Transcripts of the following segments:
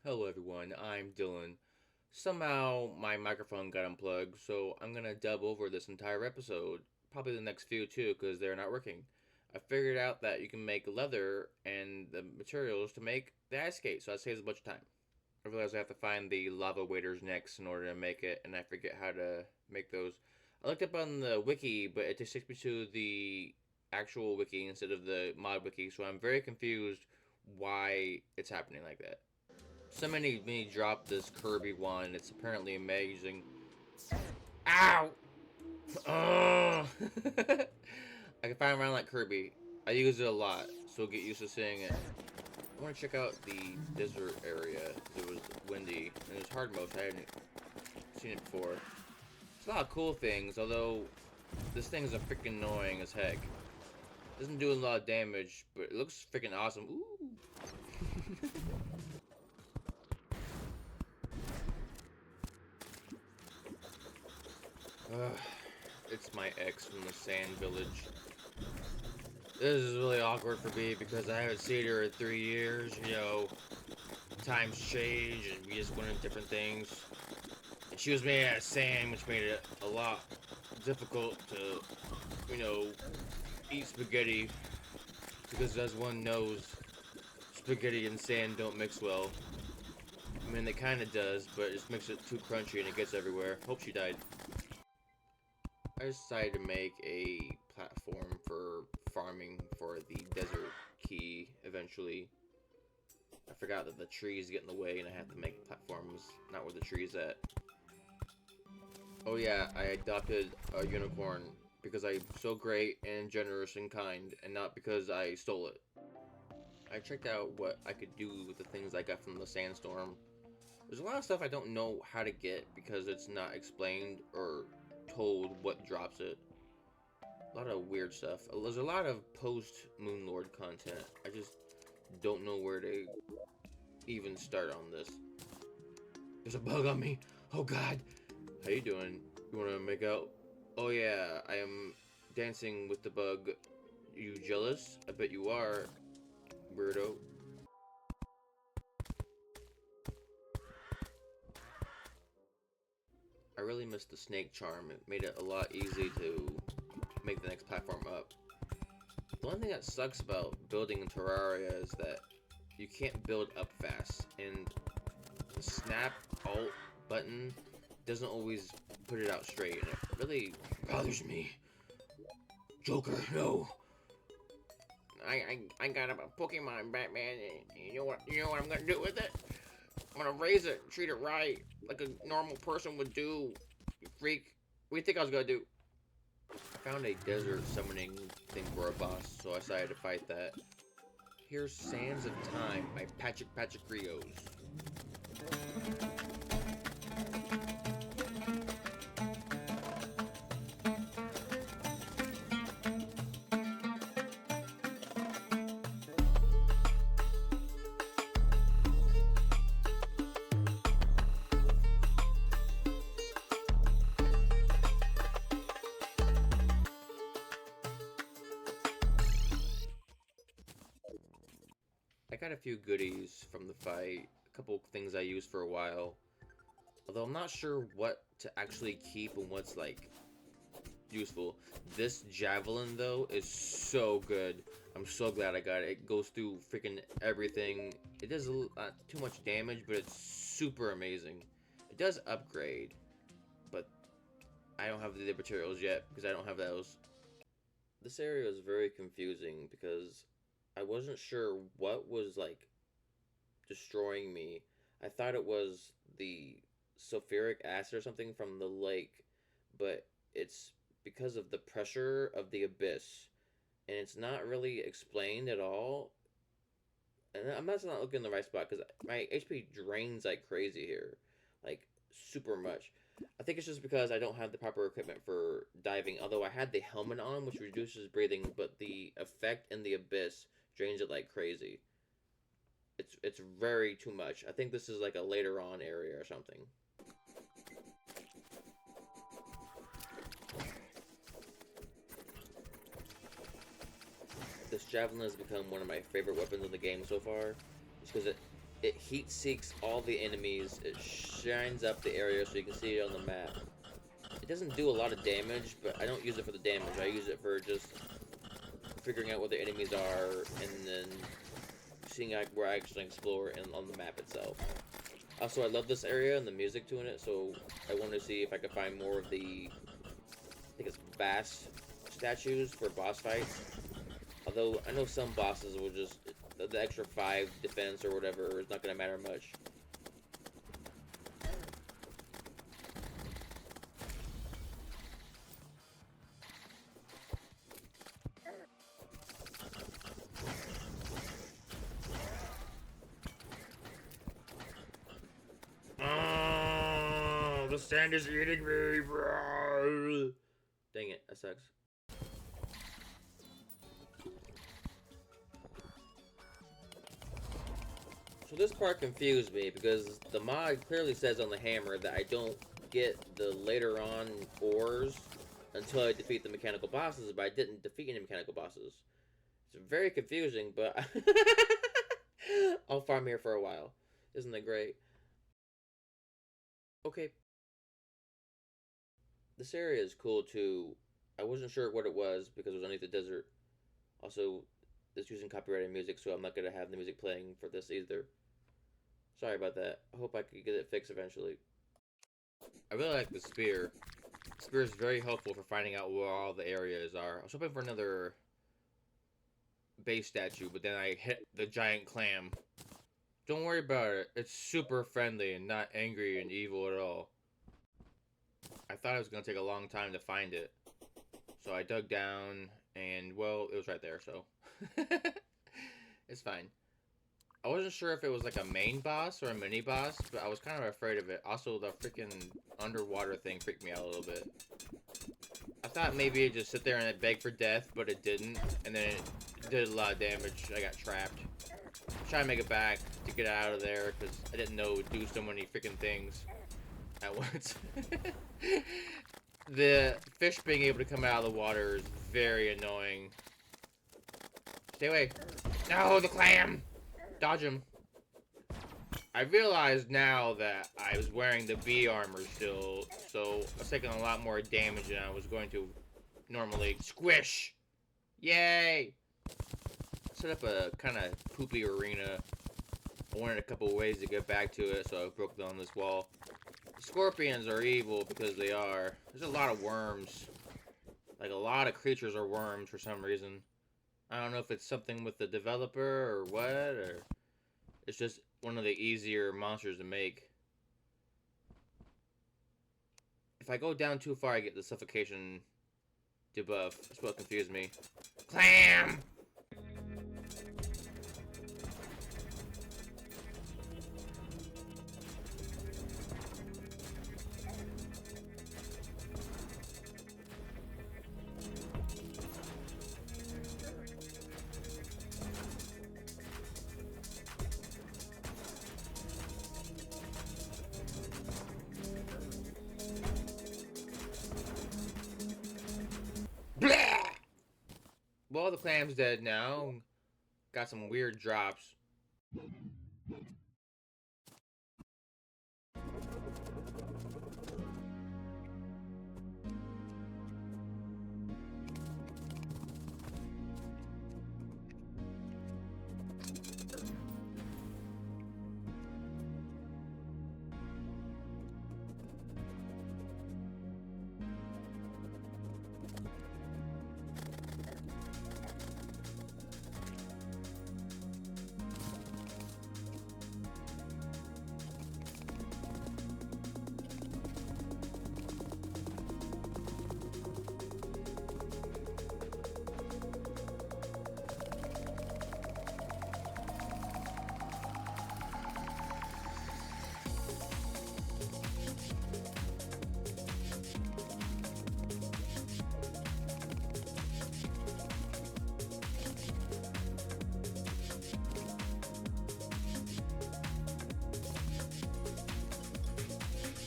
Hello everyone, I'm Dylan. Somehow my microphone got unplugged, so I'm gonna dub over this entire episode. Probably the next few too, because they're not working. I figured out that you can make leather and the materials to make the ice skate, so that saves a bunch of time. I realized I have to find the lava waders next in order to make it, and I forget how to make those. I looked up on the wiki, but it just takes me to the actual wiki instead of the mod wiki, so I'm very confused why it's happening like that. Somebody me drop this Kirby one. It's apparently amazing. Ow! Oh! I can find around like Kirby. I use it a lot, so get used to seeing it. I want to check out the desert area. It was windy and it was hard mode. So I hadn't seen it before. It's a lot of cool things, although this thing is a freaking annoying as heck. Doesn't do a lot of damage, but it looks freaking awesome. Ooh! It's my ex from the sand village. This is really awkward for me because I haven't seen her in 3 years. Times change and we just went into different things. And she was made out of sand, which made it a lot difficult to, eat spaghetti. Because as one knows, spaghetti and sand don't mix well. I mean, it kind of does, but it just makes it too crunchy and it gets everywhere. Hope she died. I decided to make a platform for farming for the desert key eventually. I forgot that the trees get in the way and I have to make platforms not where the tree's at. Oh yeah, I adopted a unicorn because I'm so great and generous and kind, and not because I stole it. I checked out what I could do with the things I got from the sandstorm. There's a lot of stuff I don't know how to get because it's not explained or told what drops it. A lot of weird stuff. There's a lot of post-Moonlord content. I just don't know where to even start on this. There's a bug on me. Oh god. How you doing? You wanna make out? Oh yeah, I am dancing with the bug. You jealous? I bet you are, weirdo. I really missed the snake charm. It made it a lot easy to make the next platform up. The only thing that sucks about building in Terraria is that you can't build up fast, and the snap alt button doesn't always put it out straight, and it really bothers me. Joker, no! I got a Pokemon, Batman, and you know what I'm gonna do with it? I'm gonna raise it, treat it right, like a normal person would do. You freak. What do you think I was gonna do? I found a desert summoning thing for a boss, so I decided to fight that. Here's Sands of Time by Patrikios. I got a few goodies from the fight, a couple things I used for a while. Although I'm not sure what to actually keep and what's like useful. This javelin though is so good. I'm so glad I got it. It goes through freaking everything. It does not too much damage, but it's super amazing. It does upgrade, but I don't have the materials yet because I don't have those. This area is very confusing because I wasn't sure what was like destroying me. I thought it was the sulfuric acid or something from the lake, but it's because of the pressure of the abyss, and it's not really explained at all. And I'm not looking in the right spot because my HP drains like crazy here, like super much. I think it's just because I don't have the proper equipment for diving. Although I had the helmet on, which reduces breathing, but the effect in the abyss drains it like crazy. It's very too much. I think this is like a later on area or something. This javelin has become one of my favorite weapons in the game so far, just because it heat seeks all the enemies. It shines up the area so you can see it on the map. It doesn't do a lot of damage, but I don't use it for the damage. I use it for just figuring out what the enemies are and then seeing where I actually explore and on the map itself. Also, I love this area and the music to it, so I want to see if I can find more of the, I think it's bass statues for boss fights. Although I know some bosses will just, the extra 5 defense or whatever is not going to matter much. Oh, the sand is eating me, bro. Dang it, that sucks. So this part confused me because the mod clearly says on the hammer that I don't get the later on ores until I defeat the mechanical bosses, but I didn't defeat any mechanical bosses. It's very confusing, but I'll farm here for a while. Isn't that great? Okay. This area is cool too. I wasn't sure what it was because it was underneath the desert. Also, it's using copyrighted music, so I'm not going to have the music playing for this either. Sorry about that. I hope I could get it fixed eventually. I really like the spear. The spear is very helpful for finding out where all the areas are. I was hoping for another base statue, but then I hit the giant clam. Don't worry about it. It's super friendly and not angry and evil at all. I thought it was going to take a long time to find it. So I dug down, and, well, it was right there, so. It's fine. I wasn't sure if it was like a main boss or a mini boss, but I was kind of afraid of it. Also, the freaking underwater thing freaked me out a little bit. I thought maybe it'd just sit there and beg for death, but it didn't. And then it did a lot of damage. I got trapped. Trying to make it back to get out of there because I didn't know it would do so many freaking things at once. The fish being able to come out of the water is very annoying. Stay away. No, the clam! Dodge him. I realized now that I was wearing the bee armor still, so I was taking a lot more damage than I was going to normally. Squish! Yay! Set up a kind of poopy arena. I wanted a couple ways to get back to it, so I broke down this wall. The scorpions are evil because they are. There's a lot of worms. Like, a lot of creatures are worms for some reason. I don't know if it's something with the developer or what, or it's just one of the easier monsters to make. If I go down too far, I get the suffocation debuff. That's what confused me. Clam! Well, the clam's dead now. Got some weird drops.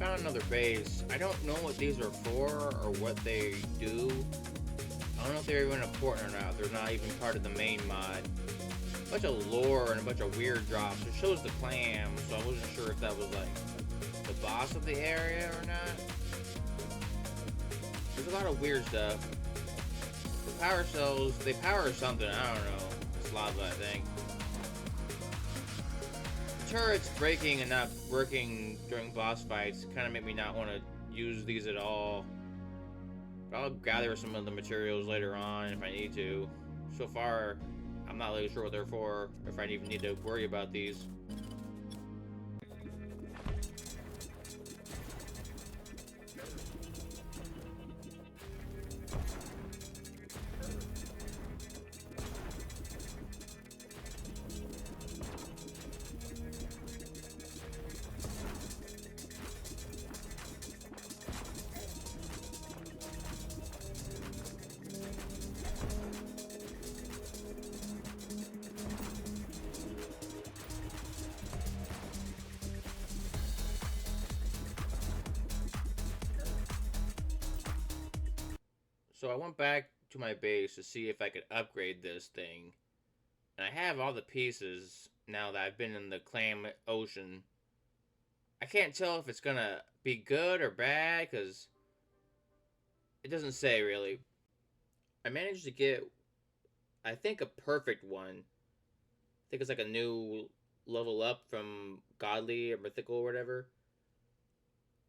Found another base. I don't know what these are for or what they do. I don't know if they're even important or not. They're not even part of the main mod. bunch of lore and a bunch of weird drops. It shows the clam, so I wasn't sure if that was like the boss of the area or not. There's a lot of weird stuff. The power cells, they power something, I don't know. It's lava, I think. Turrets breaking and not working during boss fights kind of make me not want to use these at all. But I'll gather some of the materials later on if I need to. So far, I'm not really sure what they're for, or if I even need to worry about these. So I went back to my base to see if I could upgrade this thing. And I have all the pieces now that I've been in the Clam Ocean. I can't tell if it's gonna be good or bad, because it doesn't say really. I managed to get, I think, a perfect one. I think it's like a new level up from Godly or Mythical or whatever.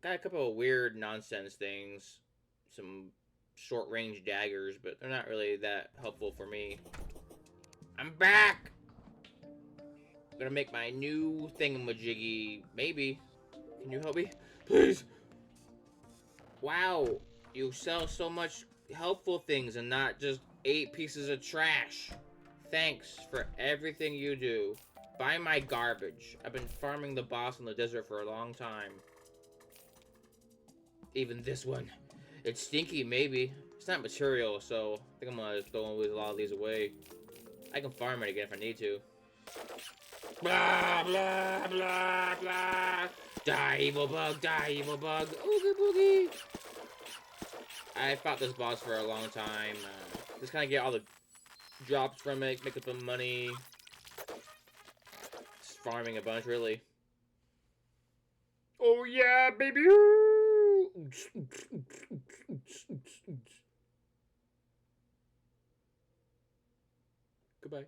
Got a couple of weird nonsense things. Some short range daggers, but they're not really that helpful for me. I'm back! I'm gonna make my new thingamajiggy. Maybe. Can you help me? Please! Wow, you sell so much helpful things and not just 8 pieces of trash. Thanks for everything you do. Buy my garbage. I've been farming the boss in the desert for a long time. Even this one. It's stinky, maybe. It's not material, so I think I'm gonna throw a lot of these away. I can farm it again if I need to. Blah, blah, blah, blah. Die, evil bug, die, evil bug. Oogie boogie. I fought this boss for a long time. Just kind of get all the drops from it, make up some money. Just farming a bunch, really. Oh yeah, baby! Goodbye.